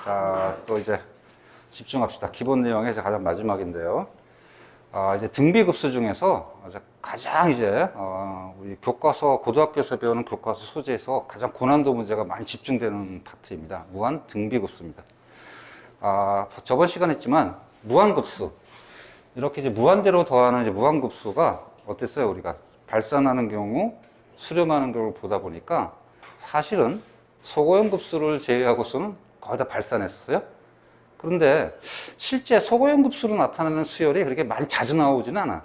자, 또 이제 집중합시다. 기본 내용의 가장 마지막인데요. 이제 등비급수 중에서 가장 이제 우리 교과서, 고등학교에서 배우는 교과서 소재에서 가장 고난도 문제가 많이 집중되는 파트입니다. 무한 등비급수입니다. 저번 시간에 했지만 무한급수, 이렇게 이제 무한대로 더하는 이제 무한급수가 어땠어요? 우리가 발산하는 경우, 수렴하는 경우를 보다 보니까 사실은 소고형급수를 제외하고서는 거의 다 발산했었어요. 그런데 실제 소고형급수로 나타나는 수열이 그렇게 많이 자주 나오지는 않아.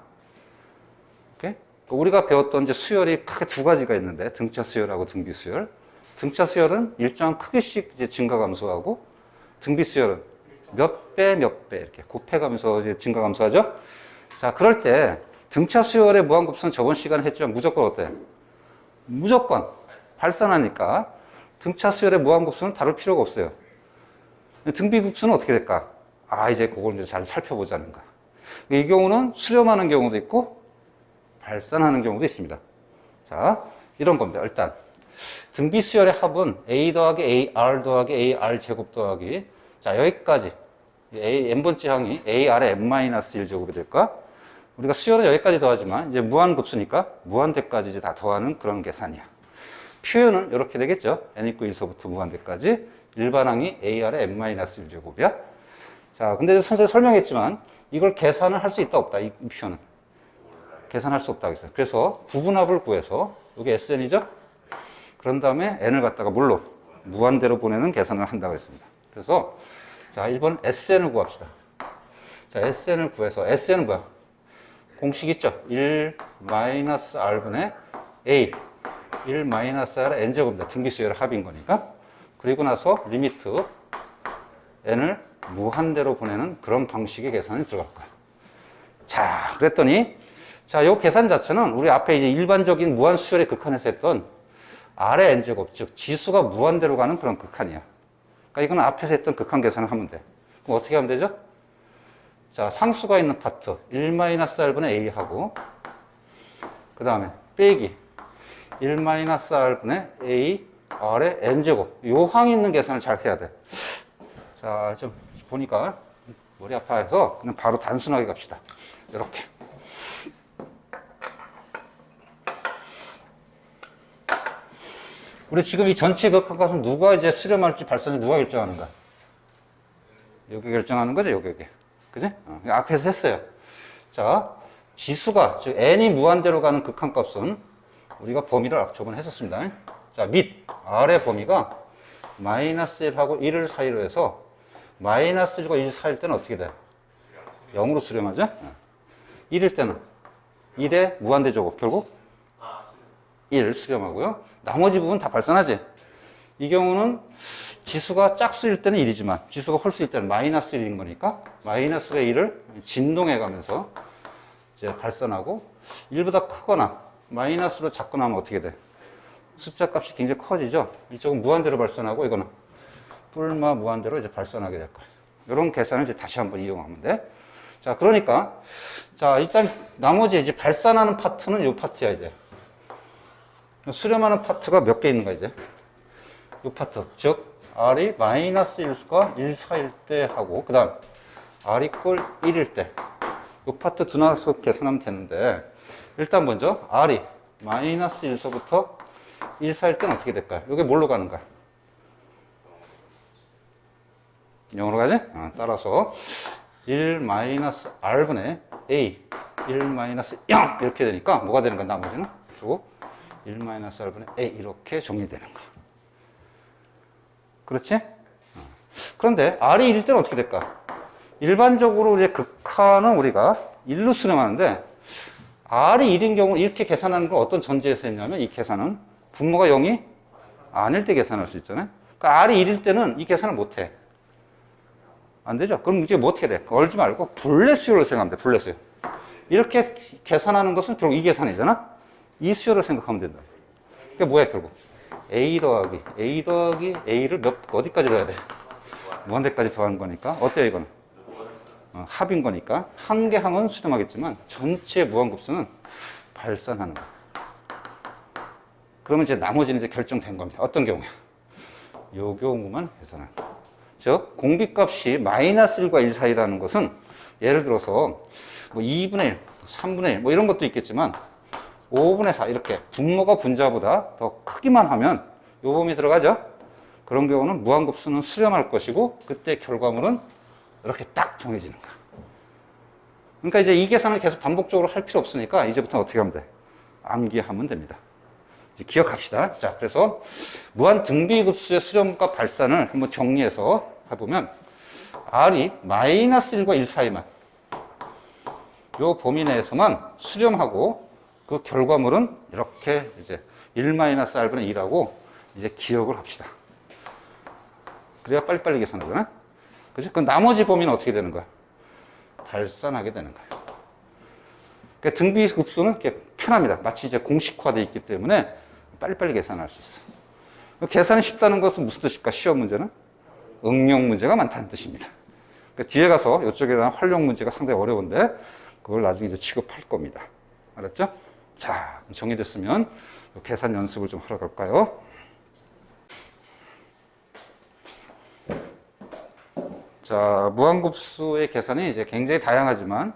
오케이? 우리가 배웠던 이제 수열이 크게 두 가지가 있는데, 등차 수열하고 등비 수열. 등차 수열은 일정한 크기씩 이제 증가 감소하고, 등비 수열은 몇 배 이렇게 곱해가면서 이제 증가 감소하죠. 자, 그럴 때 등차 수열의 무한급수는 저번 시간에 했지만 무조건 어때? 무조건 발산하니까 등차 수열의 무한급수는 다룰 필요가 없어요. 등비급수는 어떻게 될까? 이제 그걸 이제 잘 살펴보자는 거야. 이 경우는 수렴하는 경우도 있고 발산하는 경우도 있습니다. 자, 이런 겁니다. 일단 등비 수열의 합은 a 더하기 ar 더하기 ar 제곱 더하기, 자, 여기까지 n번째 항이 ar의 n-1 제곱이 될까? 우리가 수열은 여기까지 더하지만 이제 무한급수니까 무한대까지 이제 다 더하는 그런 계산이야. 표현은 이렇게 되겠죠. n 있고 1서부터 무한대까지 일반항이 ar의 n-1 제곱이야. 자, 근데 선생님이 설명했지만 이걸 계산을 할 수 있다 없다, 이 표현은 계산할 수 없다고 했어요. 그래서 부분합을 구해서 이게 sn이죠. 그런 다음에 n을 갖다가 물로 무한대로 보내는 계산을 한다고 했습니다. 그래서 자, 1번 SN을 구합시다. 자, SN을 구해서, SN은 뭐야? 공식 있죠? 1-R분의 A, 1-R의 N제곱입니다. 등비수열의 합인 거니까. 그리고 나서 리미트 N을 무한대로 보내는 그런 방식의 계산이 들어갈 거야. 자, 그랬더니, 자, 요 계산 자체는 우리 앞에 이제 일반적인 무한수열의 극한에서 했던 R의 N제곱, 즉, 지수가 무한대로 가는 그런 극한이야. 그러니까 이건 앞에서 했던 극한 계산을 하면 돼. 그럼 어떻게 하면 되죠? 자, 상수가 있는 파트 1-R분의 A하고, 그 다음에 빼기 1-R분의 A R의 N제곱, 요 항이 있는 계산을 잘 해야 돼. 자, 좀 보니까 머리 아파해서 그냥 바로 단순하게 갑시다. 이렇게. 우리 지금 이 전체 극한값은 누가 이제 수렴할지 발산을 누가 결정하는가? 여기 결정하는 거죠, 여기. 그지? 앞에서 했어요. 자, 지수가, 즉, n이 무한대로 가는 극한값은 우리가 범위를 저번에 했었습니다. 자, 밑, 아래 범위가 -1하고 1을 사이로 해서 -1과 1 사이일 때는 어떻게 돼? 0으로 수렴하죠? 1일 때는 1의 무한대 제곱, 결국 1 수렴하고요. 나머지 부분 다 발산하지? 이 경우는 지수가 짝수일 때는 1이지만 지수가 홀수일 때는 -1인 거니까 -의 1을 진동해 가면서 이제 발산하고, 1보다 크거나 마이너스로 작거나 하면 어떻게 돼? 숫자 값이 굉장히 커지죠? 이쪽은 무한대로 발산하고 이거는 뿔마 무한대로 이제 발산하게 될 거예요. 이런 계산을 이제 다시 한번 이용하면 돼. 자, 그러니까 자, 일단 나머지 이제 발산하는 파트는 이 파트야. 이제 수렴하는 파트가 몇 개 있는 거야 이제? 이 파트, 즉 R이 -1과 1 사이일 때 하고, 그 다음 R 이퀄 1일 때 이 파트 두 나눠서 계산하면 되는데, 일단 먼저 R이 -1서부터 1 사이일 때는 어떻게 될까요? 이게 뭘로 가는가? 0으로 가지? 따라서 1-R분의 A 1-0 이렇게 되니까 뭐가 되는 거야? 나머지는 그리고 1-R분의 A 이렇게 정리되는 거야. 그렇지? 그런데 R이 1일 때는 어떻게 될까? 일반적으로 이제 극한은 우리가 1로 수렴하는데, R이 1인 경우 이렇게 계산하는 건 어떤 전제에서 했냐면, 이 계산은 분모가 0이 아닐 때 계산할 수 있잖아요. 그러니까 R이 1일 때는 이 계산을 못 해. 안 되죠? 그럼 이제 뭐 어떻게 돼? 얼지 말고 분례 수열을 생각하면 돼. 분례 수열. 이렇게 계산하는 것은 결국 이 계산이잖아? 이 수열을 생각하면 된다. 그게 뭐야, 결국? A 더하기 A를 어디까지 넣어야 돼? 무한대까지 더하는 거니까. 어때요, 이거는? 합인 거니까. 한 개 항은 수렴하겠지만, 전체 무한급수는 발산하는 거야. 그러면 이제 나머지는 이제 결정된 겁니다. 어떤 경우야? 요 경우만 계산하는 거야. 즉 공비값이 마이너스 1과 1 사이라는 것은 예를 들어서 뭐 2분의 1, 3분의 1 뭐 이런 것도 있겠지만 5분의 4 이렇게 분모가 분자보다 더 크기만 하면 요 범위 들어가죠. 그런 경우는 무한급수는 수렴할 것이고 그때 결과물은 이렇게 딱 정해지는 거야. 그러니까 이제 이 계산을 계속 반복적으로 할 필요 없으니까 이제부터 어떻게 하면 돼? 암기하면 됩니다. 이제 기억합시다. 자, 그래서 무한 등비급수의 수렴값 발산을 한번 정리해서 해보면 R이 마이너스 1과 1 사이만 요 범위 내에서만 수렴하고 그 결과물은 이렇게 이제 1-R분의 2라고 이제 기억을 합시다. 그래야 빨리빨리 계산하잖아. 그죠? 그 나머지 범위는 어떻게 되는 거야? 발산하게 되는 거야. 그러니까 등비급수는 이렇게 편합니다. 마치 이제 공식화되어 있기 때문에 빨리빨리 계산할 수 있어. 계산이 쉽다는 것은 무슨 뜻일까? 시험 문제는 응용 문제가 많다는 뜻입니다. 그러니까 뒤에 가서 이쪽에 대한 활용 문제가 상당히 어려운데 그걸 나중에 이제 취급할 겁니다. 알았죠? 자, 정리됐으면 계산 연습을 좀 하러 갈까요? 자, 무한급수의 계산이 이제 굉장히 다양하지만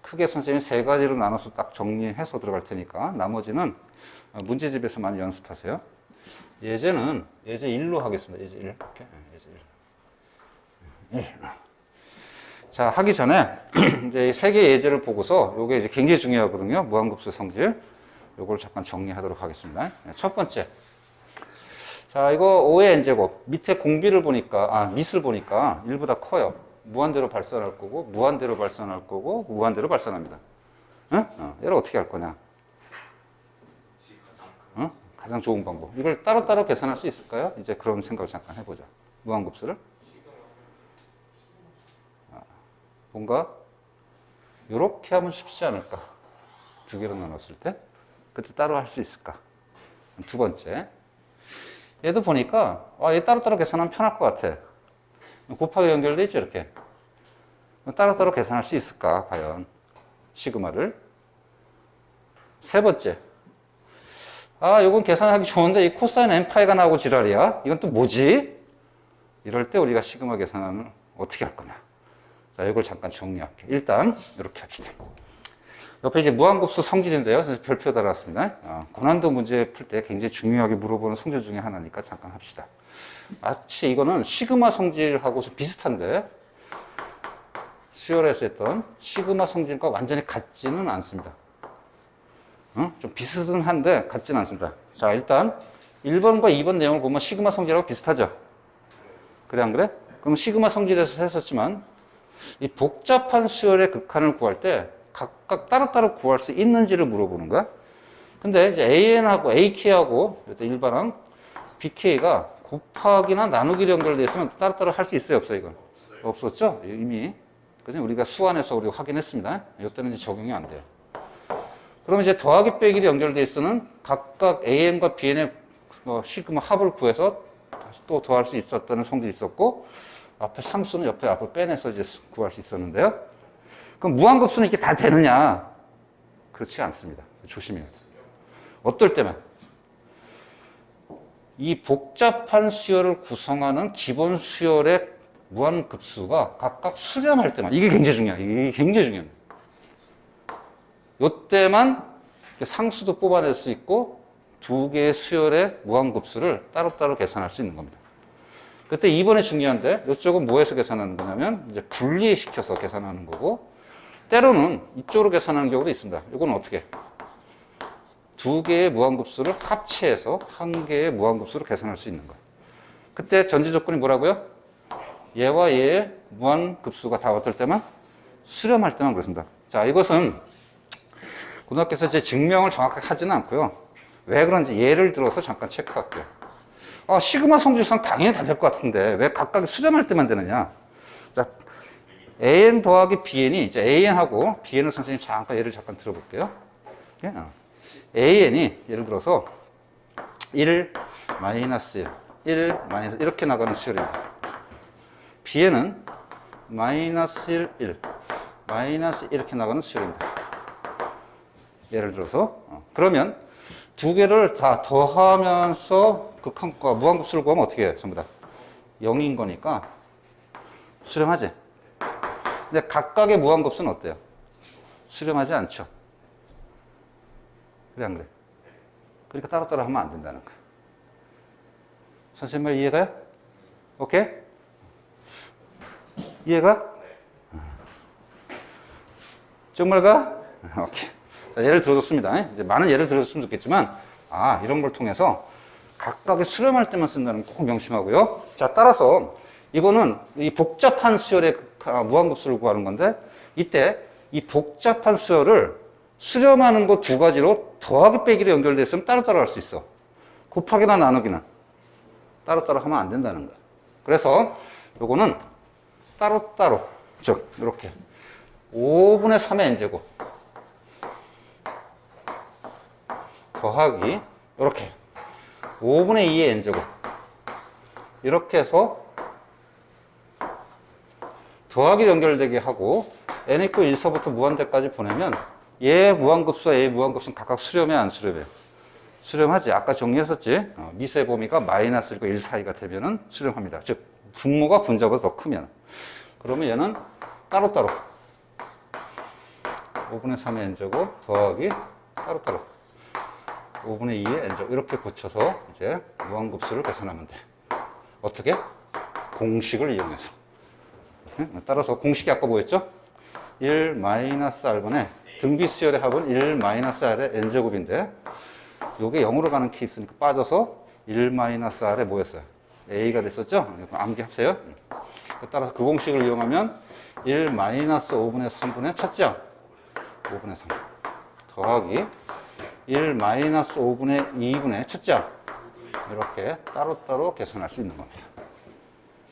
크게 선생님이 세 가지로 나눠서 딱 정리해서 들어갈 테니까 나머지는 문제집에서 많이 연습하세요. 예제는 예제 1로 하겠습니다. 예제 1. 이렇게. 예제 1. 1. 자, 하기 전에 이제 세 개의 예제를 보고서 요게 이제 굉장히 중요하거든요. 무한급수 성질. 요걸 잠깐 정리하도록 하겠습니다. 첫 번째. 자, 이거 5의 n제곱. 밑에 공비를 보니까, 밑을 보니까 1보다 커요. 무한대로 발산할 거고, 무한대로 발산할 거고, 무한대로 발산합니다. 응? 얘를 어떻게 할 거냐? 응? 가장 좋은 방법. 이걸 따로따로 계산할 수 있을까요? 이제 그런 생각을 잠깐 해보자. 무한급수를. 뭔가, 요렇게 하면 쉽지 않을까? 두 개로 나눴을 때. 그때 따로 할 수 있을까? 두 번째. 얘도 보니까, 얘 따로따로 계산하면 편할 것 같아. 곱하기 연결돼 있죠, 이렇게. 따로따로 계산할 수 있을까, 과연. 시그마를. 세 번째. 이건 계산하기 좋은데, 이 코사인 n파이가 나오고 지랄이야? 이건 또 뭐지? 이럴 때 우리가 시그마 계산은 어떻게 할 거냐. 자, 이걸 잠깐 정리할게. 일단, 이렇게 합시다. 옆에 이제 무한급수 성질인데요. 그래서 별표 달았습니다. 고난도 문제 풀 때 굉장히 중요하게 물어보는 성질 중에 하나니까 잠깐 합시다. 마치 이거는 시그마 성질하고 좀 비슷한데, 수열에서 했던 시그마 성질과 완전히 같지는 않습니다. 좀 비슷은 한데 같지는 않습니다. 자, 일단 1번과 2번 내용을 보면 시그마 성질하고 비슷하죠? 그래, 안 그래? 그럼 시그마 성질에서 했었지만, 이 복잡한 수열의 극한을 구할 때 각각 따로따로 구할 수 있는지를 물어보는 거야. 근데 이제 AN하고 AK하고 일반항 BK가 곱하기나 나누기로 연결되어 있으면 따로따로 할 수 있어요, 없어요, 이건? 없었죠? 이미. 그죠? 우리가 수완에서 우리가 확인했습니다. 이때는 이제 적용이 안 돼요. 그럼 이제 더하기 빼기로 연결되어 있으면 각각 AN과 BN의 시그마 합을 구해서 다시 또 더할 수 있었다는 성질이 있었고, 앞에 상수는 옆에 앞을 빼내서 이제 구할 수 있었는데요. 그럼 무한급수는 이게 다 되느냐? 그렇지 않습니다. 조심해야 돼요. 어떨 때만 이 복잡한 수열을 구성하는 기본 수열의 무한급수가 각각 수렴할 때만, 이게 굉장히 중요해요. 이게 굉장히 중요해요. 이때만 상수도 뽑아낼 수 있고 두 개의 수열의 무한급수를 따로따로 계산할 수 있는 겁니다. 그때 2번이 중요한데, 이쪽은 뭐해서 계산하는 거냐면 이제 분리시켜서 계산하는 거고, 때로는 이쪽으로 계산하는 경우도 있습니다. 이건 어떻게? 두 개의 무한급수를 합체해서 한 개의 무한급수로 계산할 수 있는 거예요. 그때 전제 조건이 뭐라고요? 얘와 얘의 무한급수가 다 어떨 때만? 수렴할 때만 그렇습니다. 자, 이것은 고등학교에서 이제 증명을 정확하게 하지는 않고요. 왜 그런지 예를 들어서 잠깐 체크할게요. 시그마 성질상 당연히 다 될 것 같은데 왜 각각 수렴할 때만 되느냐? 자, AN 더하기 BN이 이제 AN하고 BN을 선생님이 예를 잠깐 들어볼게요. AN이 예를 들어서 1 마이너스 1 마이너스 이렇게 나가는 수열입니다. BN은 마이너스 1 마이너스 이렇게 나가는 수열입니다. 예를 들어서 그러면 두 개를 다 더하면서 극한과 무한급수를 구하면 어떻게 해요? 전부 다 0인 거니까 수렴하지? 근데 각각의 무한급수는 어때요? 수렴하지 않죠? 그래, 안 그래? 그러니까 따로따로 하면 안 된다는 거야. 선생님 말 이해가요? 오케이? 이해가? 정말 가? 오케이. 자, 예를 들어줬습니다. 이제 많은 예를 들어줬으면 좋겠지만, 이런 걸 통해서 각각의 수렴할 때만 쓴다는 거 꼭 명심하고요. 자, 따라서 이거는 이 복잡한 수열의 무한급수를 구하는 건데, 이때 이 복잡한 수열을 수렴하는 거 두 가지로 더하기 빼기로 연결되어 있으면 따로따로 할 수 있어. 곱하기나 나누기는 따로따로 하면 안 된다는 거야. 그래서 요거는 따로따로, 즉 이렇게 5분의 3의 n제곱 더하기 이렇게 5분의 2의 n제곱 이렇게 해서 더하기 연결되게 하고 n 있고 1서부터 무한대까지 보내면 얘 무한급수와 얘 무한급수는 각각 수렴해 안 수렴해? 수렴하지. 아까 정리했었지. 미수의 범위가 마이너스 1과 1 사이가 되면은 수렴합니다. 즉 분모가 분자보다 더 크면. 그러면 얘는 따로따로 5분의 3의 n제곱 더하기 따로따로 5분의 2의 n제곱 이렇게 고쳐서 이제 무한급수를 계산하면 돼. 어떻게? 공식을 이용해서. 따라서 공식이 아까 뭐였죠? 1 마이너스 r분의 등비수열의 합은 1 마이너스 r의 n제곱인데 요게 0으로 가는 케이스니까 빠져서 1 마이너스 r에 뭐였어요? a가 됐었죠? 암기합세요. 따라서 그 공식을 이용하면 1 마이너스 5분의 3분의 첫째 5분의 3 더하기 1 마이너스 5분의 2분의 첫째 이렇게 따로따로 계산할 수 있는 겁니다.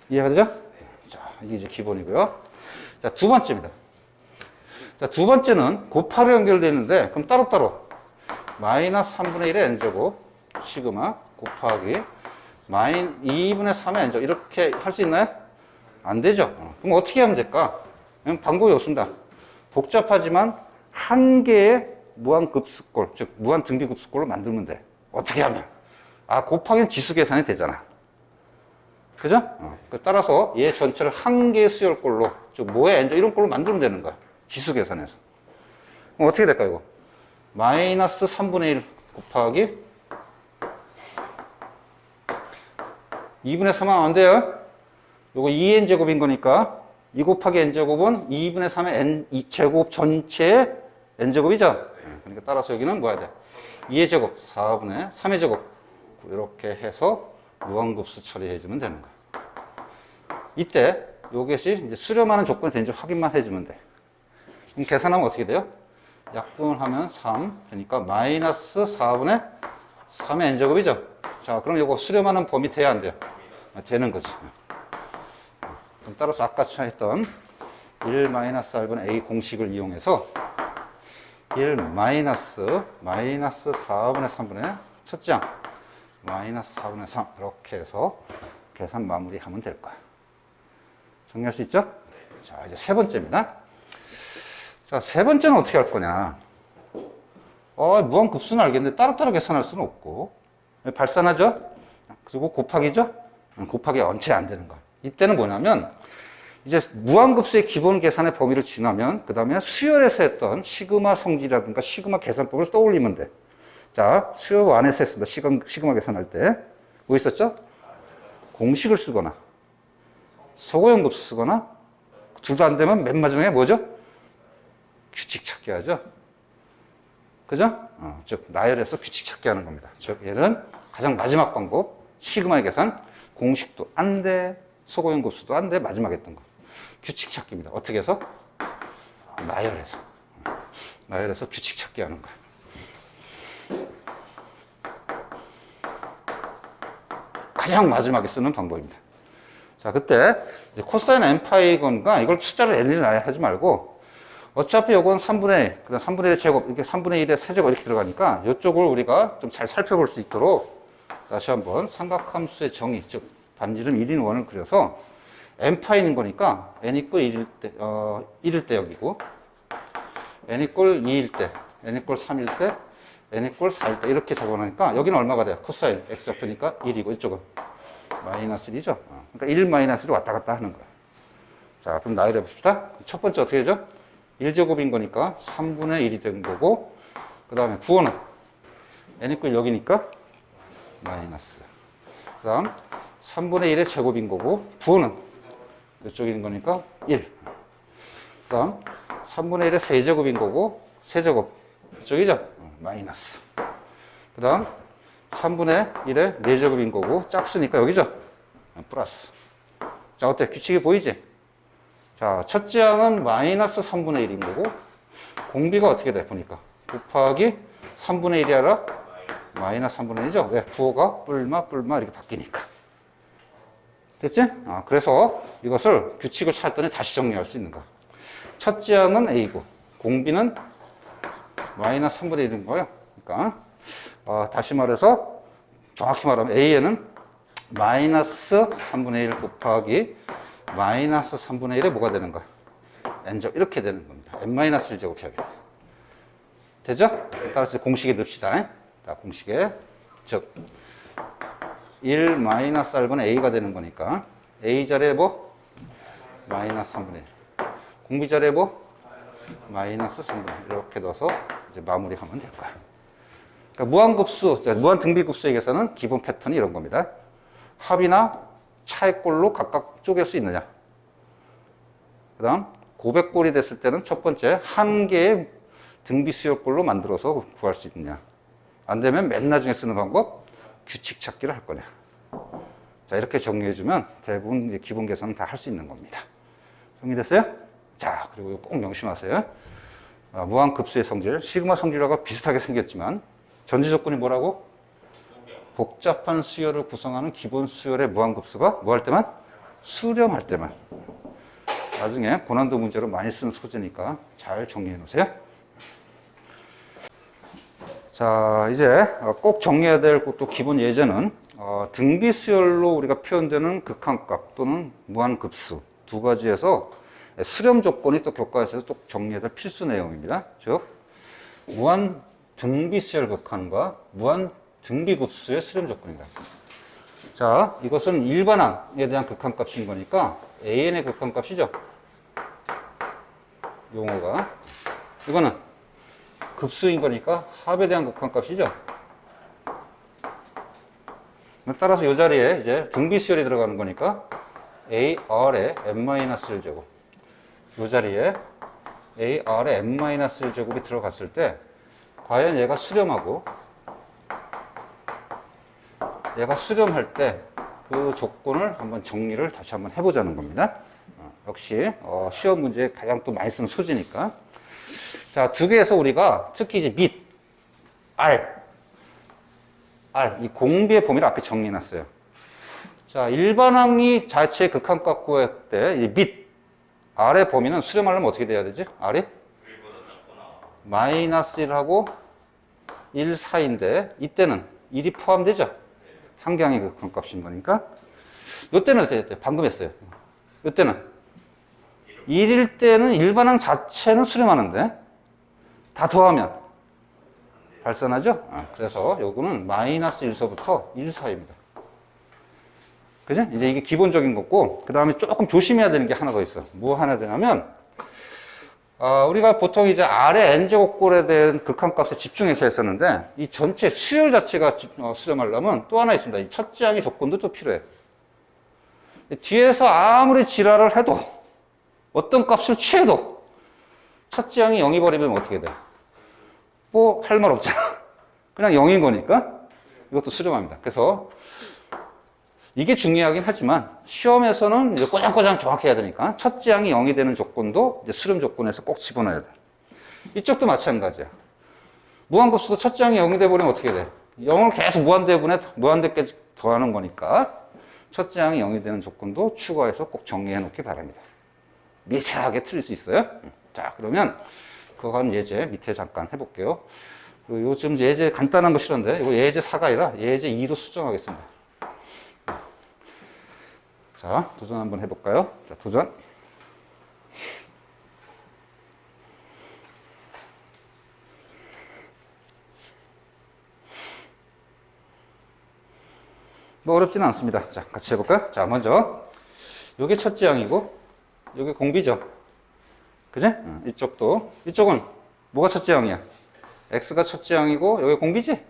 이해가 되죠? 자, 이게 이제 기본이고요. 자, 두 번째입니다. 자, 두 번째는 곱하기로 연결되어 있는데, 그럼 따로따로 마이너스 3분의 1의 n제곱 시그마 곱하기 2분의 3의 n제곱 이렇게 할 수 있나요? 안 되죠. 그럼 어떻게 하면 될까? 방법이 없습니다. 복잡하지만 한 개의 무한급수꼴, 즉 무한등비급수꼴로 만들면 돼. 어떻게 하면? 곱하기는 지수 계산이 되잖아. 그죠? 따라서 얘 전체를 한 개의 수열꼴로, 즉 뭐의 n제곱 이런 꼴로 만들면 되는 거야. 지수 계산해서. 그럼 어떻게 될까요, 이거? 마이너스 3분의 1 곱하기 2분의 3 하면 안 돼요. 요거 2n제곱인 거니까 2 곱하기 n제곱은 2분의 3의 n 2제곱 전체의 n제곱이죠. 그러니까 따라서 여기는 뭐 해야 돼? 2의 제곱 4분의 3의 제곱 이렇게 해서 무한급수 처리해주면 되는 거야. 이때 요것이 이제 수렴하는 조건이 되는지 확인만 해주면 돼. 그럼 계산하면 어떻게 돼요? 약분을 하면 3 되니까 마이너스 4분의 3의 n제곱이죠. 자, 그럼 요거 수렴하는 범위 돼야 안 돼요? 되는 거지. 그럼 따라서 아까 했던 1 마이너스 r분의 a 공식을 이용해서 1 마이너스 4분의 3분의 첫째 항 마이너스 4분의 3 이렇게 해서 계산 마무리하면 될 거야. 정리할 수 있죠? 자, 이제 세 번째입니다. 자, 세 번째는 어떻게 할 거냐? 무한급수는 알겠는데 따로따로 계산할 수는 없고 발산하죠? 그리고 곱하기죠? 곱하기 원체 안 되는 거야. 이때는 뭐냐면 이제 무한급수의 기본 계산의 범위를 지나면 그 다음에 수열에서 했던 시그마 성질이라든가 시그마 계산법을 떠올리면 돼. 자, 수열 안에서 했습니다. 시그마 계산할 때 뭐 있었죠? 공식을 쓰거나 소고용급수 쓰거나 둘 다 안 되면 맨 마지막에 뭐죠? 규칙 찾기 하죠. 그죠? 즉 나열해서 규칙 찾기 하는 겁니다. 즉 얘는 가장 마지막 방법 시그마의 계산 공식도 안 돼, 소고용급수도 안 돼, 마지막에 했던 거 규칙 찾기입니다. 어떻게 해서? 나열해서 규칙 찾기 하는 거야. 가장 마지막에 쓰는 방법입니다. 자, 그때 이제 코사인 n파이건가 이걸 숫자로 n을 하지 말고 어차피 요건 3분의 1, 그 다음 3분의 1의 제곱, 이렇게 3분의 1의 세제곱 이렇게 들어가니까 이쪽을 우리가 좀 잘 살펴볼 수 있도록 다시 한번 삼각함수의 정의, 즉 반지름 1인 원을 그려서 n파이인 거니까 n 이꼴 1일 때, 1일 때 여기고 n 이꼴 2일 때, n 이꼴 3일 때, n 이꼴 4일 때 이렇게 적어놓으니까 여기는 얼마가 돼요? 코사인 x 옆이니까 1이고 이쪽은 마이너스 1이죠. 그러니까 1 마이너스 1이 왔다 갔다 하는 거야. 자, 그럼 나열해 봅시다. 첫 번째 어떻게 되죠? 1제곱인 거니까 3분의 1이 된 거고, 그 다음에 부호는 n 이퀄 여기니까 마이너스. 그 다음 3분의 1의 제곱인 거고, 부호는 이쪽인 거니까 1. 그 다음 3분의 1의 세제곱인 거고, 세제곱 이쪽이죠? 마이너스. 그 다음 3분의 1의 4제곱인 거고, 짝수니까 여기죠? 플러스. 자, 어때? 규칙이 보이지? 자, 첫째 항은 마이너스 3분의 1인 거고, 공비가 어떻게 돼? 보니까. 곱하기 3분의 1이 아니라 마이너스 3분의 1이죠? 왜? 부호가 뿔마 이렇게 바뀌니까. 됐지? 그래서 이것을 규칙을 찾았더니 다시 정리할 수 있는 거야. 첫째 항은 A고, 공비는 마이너스 3분의 1인 거예요. 그러니까, 다시 말해서, 정확히 말하면 A에는 마이너스 3분의 1 곱하기 마이너스 3분의 1에 뭐가 되는 거야? n제곱 이렇게 되는 겁니다. n-1제곱 해야겠다. 되죠? 따라서 공식에 넣읍시다. 자, 공식에 즉 1 마이너스 r분의 a가 되는 거니까 a 자리에 뭐? 마이너스 3분의 1. 공비 자리에 뭐? 마이너스 3분의 1 이렇게 넣어서 이제 마무리하면 될 거야. 그러니까 무한급수, 무한 등비급수에게서는 기본 패턴이 이런 겁니다. 합이나 차액꼴로 각각 쪼갤 수 있느냐. 그 다음 고백꼴이 됐을 때는 첫 번째 한 개의 등비수열꼴로 만들어서 구할 수 있느냐. 안 되면 맨 나중에 쓰는 방법 규칙 찾기를 할 거냐. 자, 이렇게 정리해주면 대부분 이제 기본 계산은 다 할 수 있는 겁니다. 정리됐어요? 자, 그리고 이거 꼭 명심하세요. 무한급수의 성질, 시그마 성질하고 비슷하게 생겼지만 전제 조건이 뭐라고? 복잡한 수열을 구성하는 기본 수열의 무한급수가 뭐 할 때만? 수렴할 때만. 나중에 고난도 문제로 많이 쓰는 소재니까 잘 정리해 놓으세요. 자, 이제 꼭 정리해야 될 또 기본 예제는 등비수열로 우리가 표현되는 극한값 또는 무한급수 두 가지에서 수렴 조건이 또 교과에서 또 정리해야 될 필수 내용입니다. 즉, 무한 등비수열 극한과 무한 등비급수의 수렴 조건이다. 자, 이것은 일반항에 대한 극한값인 거니까 AN의 극한값이죠. 용어가. 이거는 급수인 거니까 합에 대한 극한값이죠. 따라서 이 자리에 이제 등비수열이 들어가는 거니까 AR의 n-1제곱. 이 자리에 AR의 n-1제곱이 들어갔을 때 과연 얘가 수렴하고 얘가 수렴할 때 그 조건을 한번 정리를 다시 한번 해보자는 겁니다. 역시 시험 문제에 가장 또 많이 쓰는 소지니까. 자, 두 개에서 우리가 특히 이제 밑, R 이 공비의 범위를 앞에 정리해놨어요. 자, 일반항이 자체의 극한값 구할 때 이 밑, R의 범위는 수렴하려면 어떻게 돼야 되지? R이? 마이너스 1하고 1 사이인데 이때는 1이 포함되죠? 한경의 극한값인 거니까. 이때는 어떻게 방금 했어요. 이때는 1일 때는 일반항 자체는 수렴하는데 다 더하면 발산하죠? 그래서 요거는 마이너스 1서부터 1 사이입니다. 그죠? 이제 이게 기본적인 거고, 그 다음에 조금 조심해야 되는 게 하나 더 있어. 뭐 하나 되냐면, 우리가 보통 이제 R의 n제곱꼴에 대한 극한값에 집중해서 했었는데, 이 전체 수열 자체가 수렴하려면 또 하나 있습니다. 이 첫째 항의 조건도 또 필요해. 뒤에서 아무리 지랄을 해도, 어떤 값을 취해도, 첫째 항이 0이 버리면 어떻게 돼? 뭐, 할 말 없잖아. 그냥 0인 거니까, 이것도 수렴합니다. 그래서, 이게 중요하긴 하지만 시험에서는 이제 꼬장꼬장 정확히 해야 되니까 첫째 항이 0이 되는 조건도 이제 수렴 조건에서 꼭 집어넣어야 돼. 이쪽도 마찬가지야. 무한급수도 첫째 항이 0이 돼버리면 어떻게 돼? 0을 계속 무한대분에 무한대까지 더하는 거니까 첫째 항이 0이 되는 조건도 추가해서 꼭 정리해 놓기 바랍니다. 미세하게 틀릴 수 있어요. 자, 그러면 그건 예제 밑에 잠깐 해볼게요. 요즘 예제 간단한 거 싫은데 이거 예제 4가 아니라 예제 2로 수정하겠습니다. 자, 도전 한번 해볼까요? 자, 도전. 뭐 어렵지는 않습니다. 자, 같이 해볼까요? 자, 먼저 요게 첫째 항이고 여기 공비죠. 그지? 이쪽도. 이쪽은 뭐가 첫째 항이야? x가 첫째 항이고, 여기 공비지?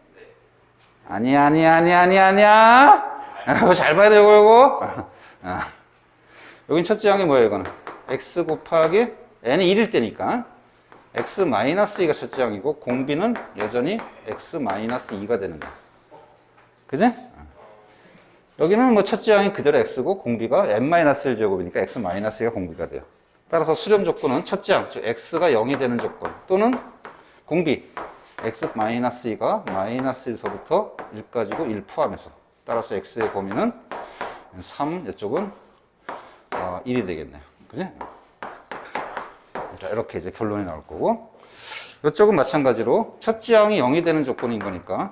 아니야. 잘 봐야 돼, 요거. 여긴 첫째 항이 뭐예요, 이거는? x 곱하기 n이 1일 때니까. x-2가 첫째 항이고, 공비는 여전히 x-2가 되는 거야. 그지? 여기는 뭐 첫째 항이 그대로 x고, 공비가 n-1 제곱이니까 x-2가 공비가 돼요. 따라서 수렴 조건은 첫째 항, 즉 x가 0이 되는 조건, 또는 공비, x-2가 -1서부터 1까지고 1 포함해서. 따라서 x의 범위는 3, 이쪽은 1이 되겠네요. 그지? 자, 이렇게 이제 결론이 나올 거고, 이쪽은 마찬가지로 첫째 항이 0이 되는 조건인 거니까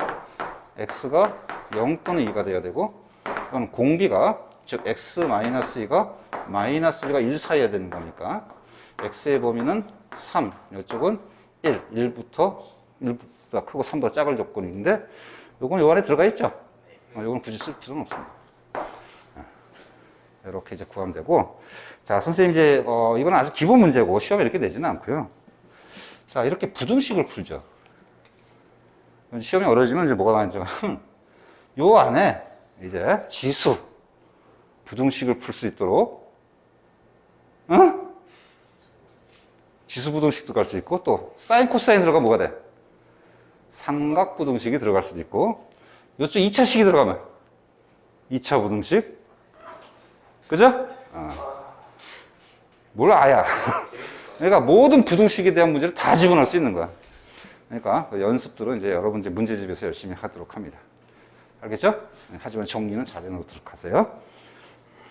x가 0 또는 2가 돼야 되고, 이건 공비가, 즉 x-2가 -1과 1 사이에 되는 거니까 x의 범위는 3, 이쪽은 1부터 크고 3보다 작을 조건인데, 요건 요 안에 들어가 있죠? 요건 굳이 쓸 필요는 없습니다. 이렇게 이제 구하면 되고, 자, 선생님 이제, 이건 아주 기본 문제고, 시험에 이렇게 내지는 않고요. 자, 이렇게 부등식을 풀죠. 시험이 어려워지면 이제 뭐가 나오냐면, 요 안에 이제 지수, 부등식을 풀 수 있도록, 지수 부등식 들어갈 수 있고, 또, 사인, 코사인 들어가면 뭐가 돼? 삼각 부등식이 들어갈 수도 있고, 요쪽 2차식이 들어가면 2차 부등식. 그죠? 몰라, 아야. 그러니까 모든 부등식에 대한 문제를 다 집어넣을 수 있는 거야. 그러니까 그 연습들은 이제 여러분 이제 문제집에서 열심히 하도록 합니다. 알겠죠? 하지만 정리는 잘 해놓도록 하세요.